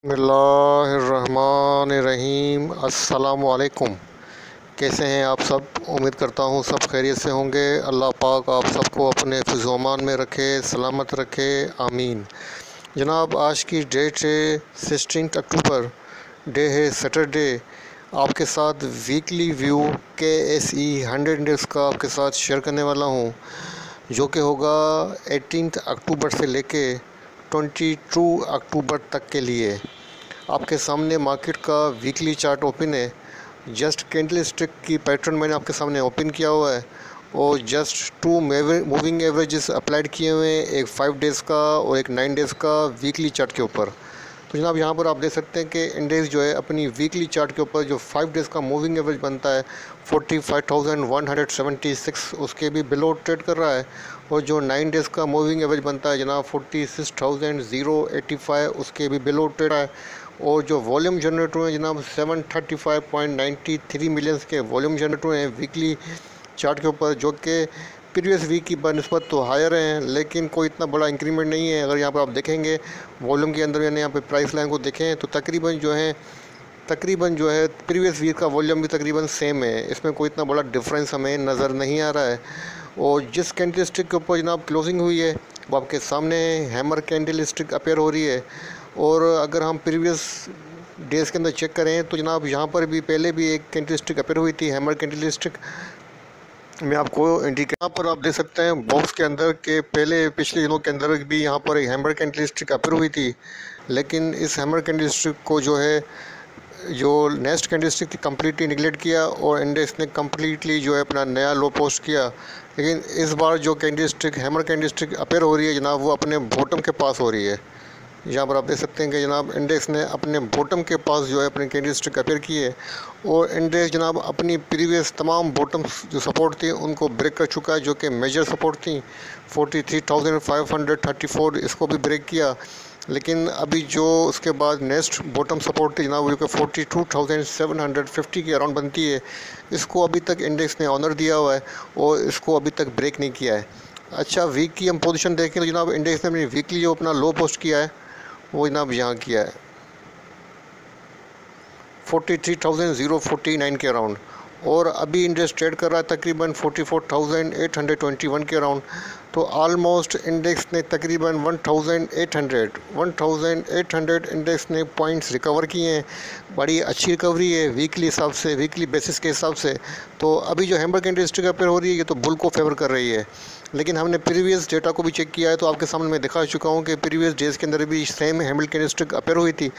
बिस्मिल्लाहिर्रहमानिर्रहीम। अस्सलामुअलैकुम। कैसे हैं आप सब? उम्मीद करता हूँ सब खैरियत से होंगे। अल्लाह पाक आप सबको अपने हिफ़्ज़-ओ-अमान में रखे, सलामत रखे, आमीन। जनाब, आज की डेट है 16 अक्टूबर, डे है सैटरडे। आपके साथ वीकली व्यू KSE 100 इंडेक्स का आपके साथ शेयर करने वाला हूँ, जो कि होगा 18 अक्टूबर से लेके 22 अक्टूबर तक के लिए। आपके सामने मार्केट का वीकली चार्ट ओपन है। जस्ट कैंडल स्टिक की पैटर्न मैंने आपके सामने ओपन किया हुआ है और just two moving averages applied किए हुए हैं, एक 5 डेज़ का और एक 9 डेज़ का वीकली चार्ट के ऊपर। तो जनाब, यहाँ पर आप देख सकते हैं कि इंडेक्स जो है अपनी वीकली चार्ट के ऊपर जो 5 डेज़ का मूविंग एवरेज बनता है 45,176, उसके भी बिलो ट्रेड कर रहा है। और जो 9 डेज़ का मूविंग एवरेज बनता है जनाब 46,085, उसके भी बिलो ट्रेड है। और जो वॉल्यूम जनरेट हुए हैं जनाब 735.93 मिलियंस के वॉल्यूम जनरेट हुए हैं वीकली चार्ट के ऊपर, जो कि प्रीवियस वीक की बनस्बत तो हायर हैं, लेकिन कोई इतना बड़ा इंक्रीमेंट नहीं है। अगर यहाँ पर आप देखेंगे वॉल्यूम के अंदर, यानी यहाँ पे प्राइस लाइन को देखें तो तकरीबन जो है प्रीवियस वीक का वॉल्यूम भी तकरीबन सेम है। इसमें कोई इतना बड़ा डिफरेंस हमें नज़र नहीं आ रहा है। और जिस कैंडल स्टिक के ऊपर जनाब क्लोजिंग हुई है वो आपके सामने हैमर कैंडल स्टिक अपेयर हो रही है। और अगर हम प्रीवियस डेज़ के अंदर चेक करें तो जनाब यहाँ पर भी पहले भी एक कैंडल स्टिक अपेयर हुई थी, हैमर कैंडल स्टिक। मैं आपको इंडिकेट यहाँ पर आप देख सकते हैं बॉक्स के अंदर के पहले पिछले दिनों के अंदर भी यहाँ पर एक हैमर कैंडल स्टिक अपेयर हुई थी, लेकिन इस हैमर कैंडल स्टिक को जो next candle stick completely neglect किया और इंडेक्स ने कम्प्लीटली जो है अपना नया लो पोस्ट किया। लेकिन इस बार जो candle stick hammer candle stick appear हो रही है जनाब, वो अपने बॉटम के पास हो रही है। यहाँ पर आप देख सकते हैं कि जनाब इंडेक्स ने अपने बॉटम के पास जो है अपनी कैंडल स्टिक अपेयर की है। और इंडेक्स जनाब अपनी प्रीवियस तमाम बॉटम जो सपोर्ट थी उनको ब्रेक कर चुका है, जो कि मेजर सपोर्ट थी 43,534, इसको भी ब्रेक किया। लेकिन अभी जो उसके बाद नेक्स्ट बॉटम सपोर्ट थी जनाब, वो जो कि 42,750 के अराउंड बनती है, इसको अभी तक इंडेक्स ने ऑनर दिया हुआ है और इसको अभी तक ब्रेक नहीं किया है। अच्छा, वीक की हम पोजीशन देखें तो जनाब इंडेक्स ने अपनी वीकली जो अपना लो पोस्ट किया है वो जनाब यहाँ किया है 43,049 के अराउंड। और अभी इंडेक्स ट्रेड कर रहा है तकरीबन 44,821 के अराउंड। तो आलमोस्ट इंडेक्स ने तकरीबन 1,800 इंडेक्स ने पॉइंट्स रिकवर किए हैं। बड़ी अच्छी रिकवरी है वीकली बेसिस के हिसाब से। तो अभी जो हैमर कैंडल स्टिक अपेयर हो रही है ये तो बुल को फेवर कर रही है। लेकिन हमने प्रीवियस डेटा को भी चेक किया है तो आपके सामने मैं दिखा चुका हूँ कि प्रीवियस डेज़ के अंदर भी same hammer candle stick appear हुई थी।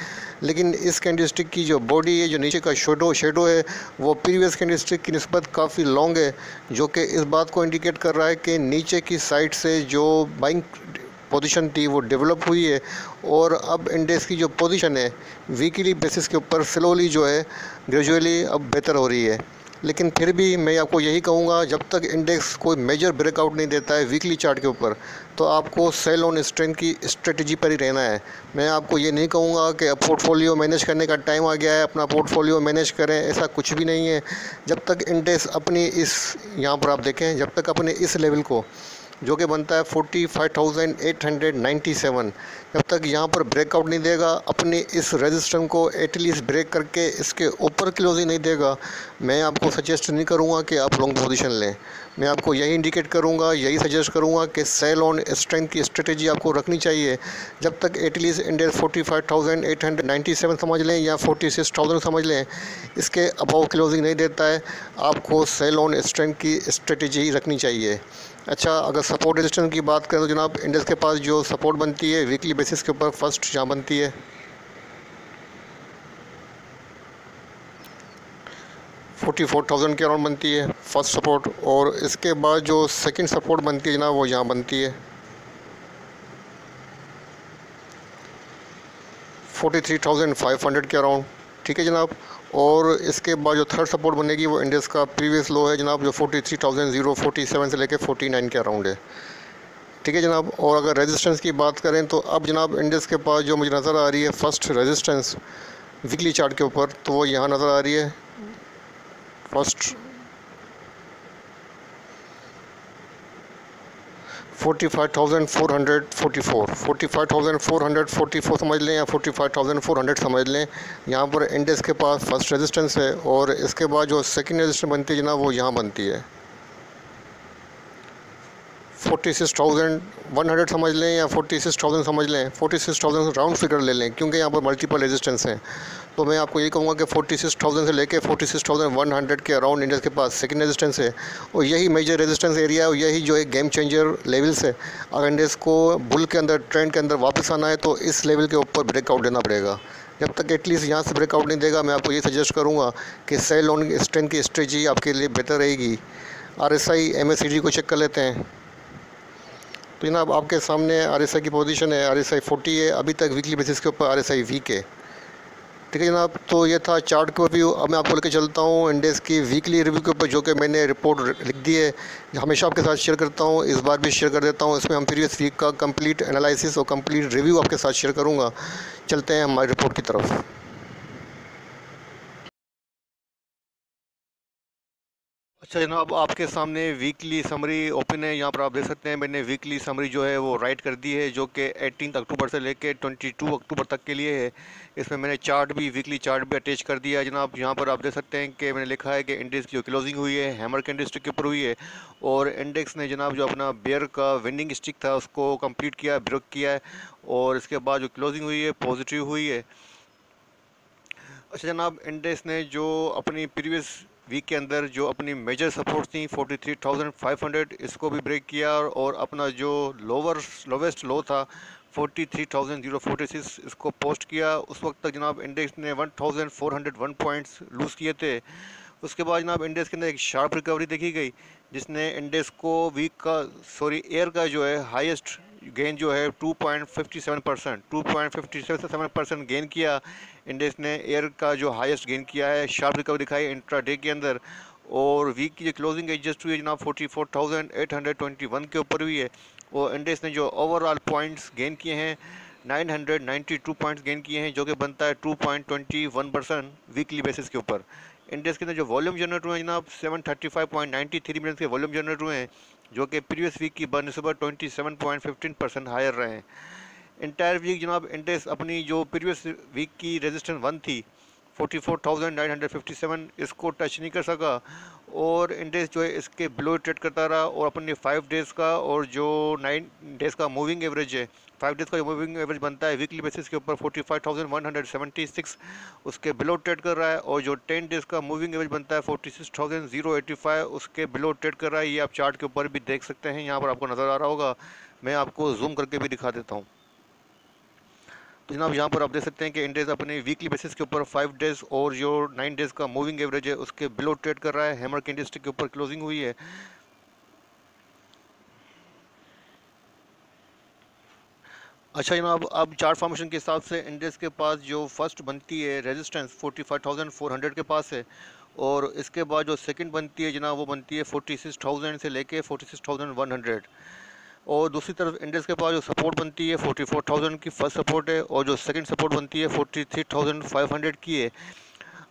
लेकिन इस कैंडल स्टिक की जो बॉडी है, जो नीचे का शेडो है, वो प्रीवियस कैंडल स्टिक की निस्बत काफ़ी लॉन्ग है, जो कि इस बात को इंडिकेट कर रहा है कि नीचे की साइड से जो बाइंग पोजीशन थी वो डेवलप हुई है। और अब इंडेक्स की जो पोजीशन है वीकली बेसिस के ऊपर स्लोली जो है ग्रेजुअली अब बेहतर हो रही है। लेकिन फिर भी मैं आपको यही कहूँगा, जब तक इंडेक्स कोई मेजर ब्रेकआउट नहीं देता है वीकली चार्ट के ऊपर, तो आपको सेल ऑन स्ट्रेंथ की स्ट्रेटजी पर ही रहना है। मैं आपको ये नहीं कहूँगा कि अब पोर्टफोलियो मैनेज करने का टाइम आ गया है, अपना पोर्टफोलियो मैनेज करें, ऐसा कुछ भी नहीं है। जब तक इंडेक्स अपनी यहाँ पर आप देखें, जब तक अपने इस लेवल को जो कि बनता है 45,897, जब तक यहाँ पर ब्रेकआउट नहीं देगा, अपने इस रेजिस्टेंस को एटलीस्ट ब्रेक करके इसके ऊपर क्लोजिंग नहीं देगा, मैं आपको सजेस्ट नहीं करूँगा कि आप लॉन्ग पोजीशन लें। मैं आपको यही इंडिकेट करूँगा, यही सजेस्ट करूँगा कि सेल ऑन स्ट्रेंथ की स्ट्रेटजी आपको रखनी चाहिए। जब तक एटलीस्ट इंडेक्स 45,897 समझ लें या 46,000 समझ लें, इसके अबव क्लोजिंग नहीं देता है, आपको सेल ऑन स्ट्रेंथ की स्ट्रेटजी ही रखनी चाहिए। अच्छा, अगर सपोर्ट रेजिस्टेंस की बात करें तो जनाब इंडेक्स के पास जो सपोर्ट बनती है वीकली बेसिस के ऊपर, फर्स्ट यहाँ बनती है 44,000 के अराउंड बनती है फर्स्ट सपोर्ट। और इसके बाद जो सेकंड सपोर्ट बनती है जनाब वो यहाँ बनती है 43,500 के अराउंड। ठीक है जनाब। और इसके बाद जो थर्ड सपोर्ट बनेगी वो इंडेक्स का प्रीवियस लो है जनाब, जो 43,047 से लेकर 49 के अराउंड है। ठीक है जनाब। और अगर रेजिस्टेंस की बात करें तो अब जनाब इंडेक्स के पास जो मुझे नज़र आ रही है फर्स्ट रेजिस्टेंस वीकली चार्ट के ऊपर, तो वो यहाँ नज़र आ रही है फर्स्ट 45,444 समझ लें या 45,400 समझ लें। यहाँ पर इंडेक्स के पास फर्स्ट रेजिस्टेंस है और इसके बाद जो सेकंड रेजिस्टेंस बनती है जनाब वो यहाँ बनती है 46,100 समझ लें या 46,000 समझ लें। 46,000 राउंड फिगर ले लें क्योंकि यहाँ पर मल्टीपल रेजिस्टेंस हैं। तो मैं आपको यही कहूँगा कि 46,000 से लेके 46,100 के अराउंड इंडेक्स के पास सेकंड रेजिस्टेंस है और यही मेजर रेजिस्टेंस एरिया है और यही जो एक गेम चेंजर लेवल्स है। अगर इंडेक्स को बुल के अंदर ट्रेंड के अंदर वापस आना है तो इस लेवल के ऊपर ब्रेकआउट देना पड़ेगा। जब तक एटलीस्ट यहाँ से ब्रेकआउट नहीं देगा मैं आपको ये सजेस्ट करूँगा कि सेल ऑन स्ट्रेंथ की स्ट्रेटजी आपके लिए बेहतर रहेगी। RSI MACD को चेक कर लेते हैं। तो जनाब आपके सामने RSI की पोजीशन है, RSI 40 है, अभी तक वीकली बेसिस के ऊपर RSI वीक है। ठीक है जनाब, तो ये था चार्ट का रिव्यू। अब मैं आपको लेकर चलता हूँ इंडेक्स की वीकली रिव्यू के ऊपर, जो कि मैंने रिपोर्ट लिख दी है, हमेशा आपके साथ शेयर करता हूँ, इस बार भी शेयर कर देता हूँ। इसमें हम प्रीवियस वीक का कंप्लीट एनालिसिस और कंप्लीट रिव्यू आपके साथ शेयर करूँगा। चलते हैं हमारी रिपोर्ट की तरफ। अच्छा जनाब, आपके सामने वीकली समरी ओपन है। यहाँ पर आप देख सकते हैं मैंने वीकली समरी जो है वो राइट कर दी है, जो कि 18 अक्टूबर से लेके 22 अक्टूबर तक के लिए है। इसमें मैंने चार्ट भी, वीकली चार्ट भी अटैच कर दिया है जनाब। यहाँ पर आप देख सकते हैं कि मैंने लिखा है कि इंडेक्स की जो क्लोजिंग हुई है हैमर कैंडलस्टिक के ऊपर हुई है और इंडेक्स ने जनाब जो अपना बेयर का विनिंग स्टिक था उसको कंप्लीट किया, ब्रेक किया है और इसके बाद जो क्लोजिंग हुई है पॉजिटिव हुई है। अच्छा जनाब, इंडेक्स ने जो अपनी प्रीवियस वीक के अंदर जो अपनी मेजर सपोर्ट थी 43,500, इसको भी ब्रेक किया और अपना जो लोवेस्ट लो था 43,046 इसको पोस्ट किया। उस वक्त तक जनाब इंडेक्स ने 1,401 पॉइंट्स लूज़ किए थे। उसके बाद जनाब इंडेक्स के अंदर एक शार्प रिकवरी देखी गई जिसने इंडेक्स को एयर का जो है हाईएस्ट गेन जो है 2.57% गेन किया। इंडेक्स ने एयर का जो हाईएस्ट गेन किया है, शार्प रिकवरी दिखाई इंट्राडे के अंदर और वीक की जो क्लोजिंग एडजस्ट हुई है जनाब 44,821 के ऊपर हुई है और इंडेक्स ने जो ओवरऑल पॉइंट्स गेन किए हैं 992 पॉइंट्स गेन किए हैं, जो कि बनता है 2.21% वीकली बेसिस के ऊपर। इंडेक्स के अंदर जो वॉल्यूम जनरेट हुए हैं जनाब 735.93 मिलियन के वॉल्यूम जनरेट हुए हैं, जो कि प्रीवियस वीक की बनस्बत 27.15% हायर रहे हैं। इंटायर वीक जनाब इंडेक्स अपनी जो प्रीवियस वीक की रेजिस्टेंस 1 थी 44,957 इसको टच नहीं कर सका और इंडेक्स जो है इसके बिलो ट्रेड करता रहा और अपने 5 डेज़ का और जो 9 डेज़ का मूविंग एवरेज है, 5 डेज़ का जो मूविंग एवरेज बनता है वीकली बेसिस के ऊपर 45,176 उसके बिलो ट्रेड कर रहा है और जो 10 डेज़ का मूविंग एवरेज बनता है 46,085 उसके बिलो ट्रेड कर रहा है। ये आप चार्ट के ऊपर भी देख सकते हैं, यहाँ पर आपको नज़र आ रहा होगा, मैं आपको जूम करके भी दिखा देता हूँ। तो जनाब यहाँ पर आप देख सकते हैं कि इंडेक्स अपने वीकली बेसिस के ऊपर 5 डेज़ और जो 9 डेज़ का मूविंग एवरेज है उसके बिलो ट्रेड कर रहा है। हैमर कैंडलस्टिक के ऊपर क्लोजिंग हुई है। अच्छा जनाब, अब चार्ट फॉर्मेशन के हिसाब से इंडेक्स के पास जो फर्स्ट बनती है रेजिस्टेंस 45,400 के पास है और इसके बाद जो सेकंड बनती है जनाब वो बनती है 46,000 से लेके 46,100 और दूसरी तरफ इंडेक्स के पास जो सपोर्ट बनती है 44,000 की फर्स्ट सपोर्ट है और जो सेकंड सपोर्ट बनती है 43,500 की है।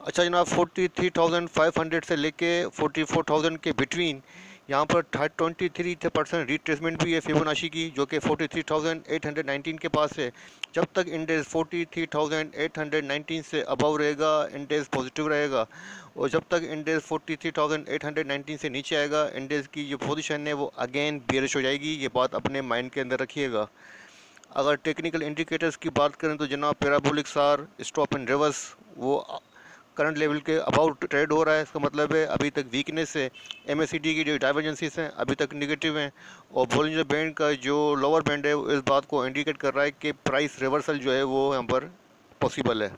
अच्छा जनाब, 43,500 से लेके 44,000 के बिटवीन यहाँ पर 23% रिट्रेसमेंट भी है फिबोनाची की, जो कि 43,819 के पास है। जब तक इंडेक्स 43,819 से अबव रहेगा इंडेक्स पॉजिटिव रहेगा और जब तक इंडेक्स 43,819 से नीचे आएगा इंडेक्स की जो पोजीशन है वो अगेन बेयरिश हो जाएगी। ये बात अपने माइंड के अंदर रखिएगा। अगर टेक्निकल इंडिकेटर्स की बात करें तो जनाब पैराबोलिक सार स्टॉप एंड रिवर्स वो करंट लेवल के अबाउट ट्रेड हो रहा है। इसका मतलब है अभी तक वीकनेस है। MACD की जो डाइवर्जेंसीज हैं अभी तक नेगेटिव हैं और बॉलिंजर बैंड का जो लोअर बैंड है इस बात को इंडिकेट कर रहा है कि प्राइस रिवर्सल जो है वो यहाँ पर पॉसिबल है।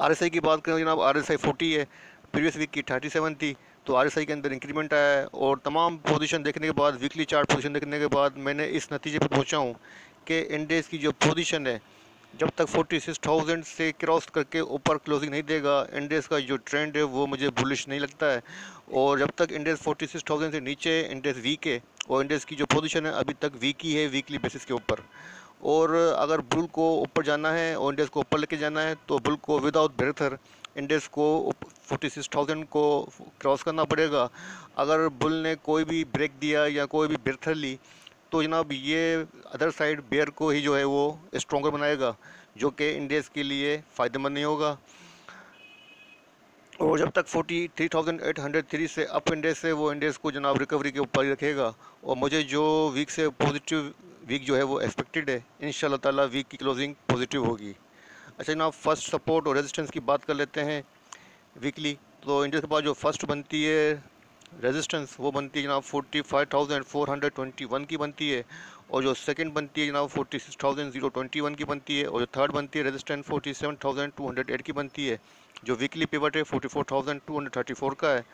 RSI की बात करें जनाब, RSI 40 है, प्रीवियस वीक की 37 थी, तो RSI के अंदर इंक्रीमेंट आया है और तमाम पोजीशन देखने के बाद, वीकली चार्ट पोजीशन देखने के बाद मैंने इस नतीजे पर पहुंचा हूं कि इंडेक्स की जो पोजीशन है जब तक 46,000 से क्रॉस करके ऊपर क्लोजिंग नहीं देगा इंडेक्स का जो ट्रेंड है वो मुझे बुलिश नहीं लगता है और जब तक इंडेक्स 46,000 से नीचे इंडेक्स वीक है और इंडेक्स की जो पोजीशन है अभी तक वीक ही है वीकली बेसिस के ऊपर। और अगर बुल को ऊपर जाना है और इंडेक्स को ऊपर लेके जाना है तो बुल को विदाउट ब्रेथर इंडेक्स को 46,000 को क्रॉस करना पड़ेगा। अगर बुल ने कोई भी ब्रेक दिया या कोई भी बिरथर ली तो जनाब ये अदर साइड बेयर को ही जो है वो स्ट्रॉन्गर बनाएगा, जो कि इंडेक्स के लिए फ़ायदेमंद नहीं होगा। और जब तक 43,803 से अप इंडेक्स है वो इंडेक्स को जनाब रिकवरी के ऊपर ही रखेगा। और मुझे जो वीक से पॉजिटिव वीक जो है वो एक्सपेक्टेड है, इंशाल्लाह ताला वीक की क्लोजिंग पॉजिटिव होगी। अच्छा जनाब, फर्स्ट सपोर्ट और रेजिस्टेंस की बात कर लेते हैं वीकली। तो इंडेक्स के पास जो फर्स्ट बनती है रेजिस्टेंस वो बनती है जनाब 45,421 की बनती है, और जो सेकंड बनती है जनाब 46,021 की बनती है, और जो थर्ड बनती है रेजिस्टेंस 47,208 की बनती है। जो वीकली पिवट है 44,234 का है।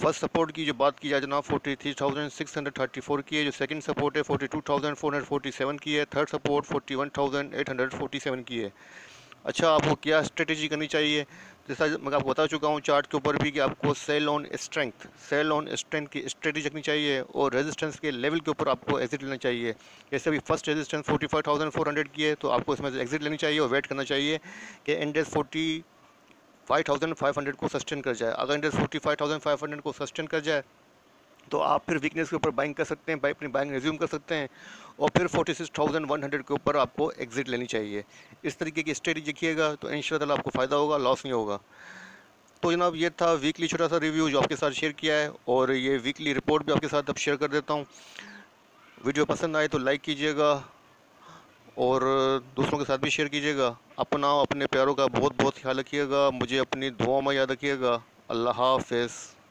फर्स्ट सपोर्ट की जो बात की जाए जनाब 43,634 की है। जो सेकंड सपोर्ट है 42,447 की है। थर्ड सपोर्ट 41,847 की है। अच्छा, आपको क्या स्ट्रेटेजी करनी चाहिए? जैसा मैं आपको बता चुका हूँ चार्ट के ऊपर भी कि आपको सेल ऑन स्ट्रेंथ की स्ट्रेटेजी रखनी चाहिए, और रेजिस्टेंस के लेवल के ऊपर आपको एग्जिट लेना चाहिए। जैसे अभी फर्स्ट रेजिस्टेंस 45,400 की है, तो आपको इसमें से एग्जिट लेनी चाहिए और वेट करना चाहिए कि इंडेक्स 45,500 को सस्टेन कर जाए। अगर इंडेक्स 45,500 को सस्टेन कर जाए तो आप फिर वीकनेस के ऊपर बाइंग कर सकते हैं, अपनी बाइंग रिज्यूम कर सकते हैं, और फिर 46,100 के ऊपर आपको एग्जिट लेनी चाहिए। इस तरीके की स्ट्रेटजी रखिएगा तो इंशाल्लाह आपको फ़ायदा होगा, लॉस नहीं होगा। तो जनाब ये था वीकली छोटा सा रिव्यू जो आपके साथ शेयर किया है, और ये वीकली रिपोर्ट भी आपके साथ अब शेयर कर देता हूँ। वीडियो पसंद आए तो लाइक कीजिएगा और दूसरों के साथ भी शेयर कीजिएगा। अपना अपने प्यारों का बहुत बहुत ख्याल रखिएगा। मुझे अपनी दुआओं में याद रखिएगा। अल्लाह हाफ़िज़।